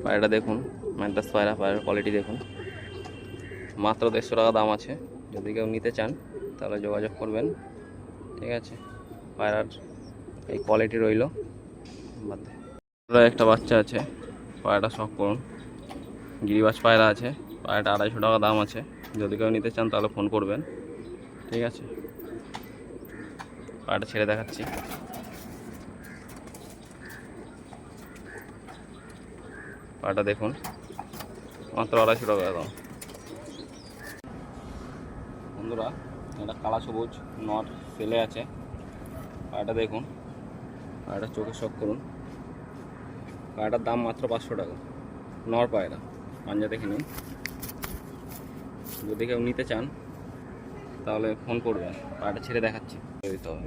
পায়রাটা দেখুন, ম্যান্টাস পায়রা, পায়রার কোয়ালিটি দেখুন। মাত্র 150 টাকা দাম আছে। যদি কেউ নিতে চান তাহলে যোগাযোগ করবেন, ঠিক আছে। পায়রার এই কোয়ালিটি রইল। একটা বাচ্চা আছে, পায়রাটা শখ করুন। গিরিবাজ পায়রা আছে, পায়রাটা 250 টাকা দাম আছে। যদি কেউ নিতে চান তাহলে ফোন করবেন, ঠিক আছে। পায়রাটা ছেড়ে দেখাচ্ছি। পায়রাটা দেখুন, মাত্র 250 টাকা দাম। বন্ধুরা, এটা কালা সবুজ নর সেলে আছে। পায়রাটা দেখুন, পায়রাটা চোখে শখ করুন। পায়রাটার দাম মাত্র 500 টাকা। নর পায়রা, পাঞ্জা দেখে নিন। যদি কেউ নিতে চান তাহলে ফোন করবেন। পায়রাটা ছেড়ে দেখাচ্ছি, দিতে হবে।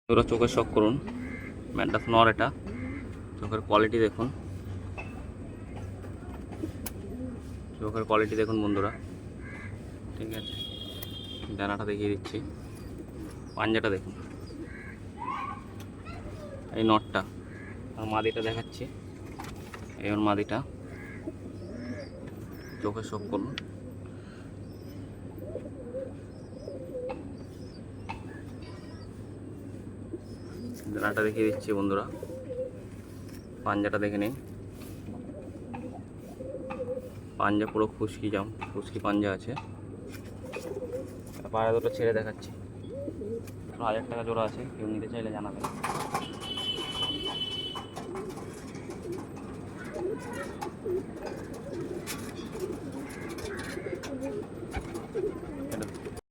ওরা চোখের শখ করুন, ম্যান্টাস নর। এটা চোখের কোয়ালিটি দেখুন, চোখের কোয়ালিটি দেখুন বন্ধুরা, ঠিক আছে। ডানাটা দেখিয়ে দিচ্ছি, পাঞ্জাটা দেখুন। এই নটটা আর মাদিটা দেখাচ্ছি। এই ওর মাদিটা, চোখে শখ করুন। ডানাটা দেখিয়ে দিচ্ছি বন্ধুরা, পাঞ্জাটা দেখে নিন। পাঞ্জা পুরো খুশকি খুশকি পাঞ্জা আছে। পায়রা দুটো ছেড়ে দেখাচ্ছি। 1000 টাকা জোড়া আছে, কেউ নিতে চাইলে জানাবেন।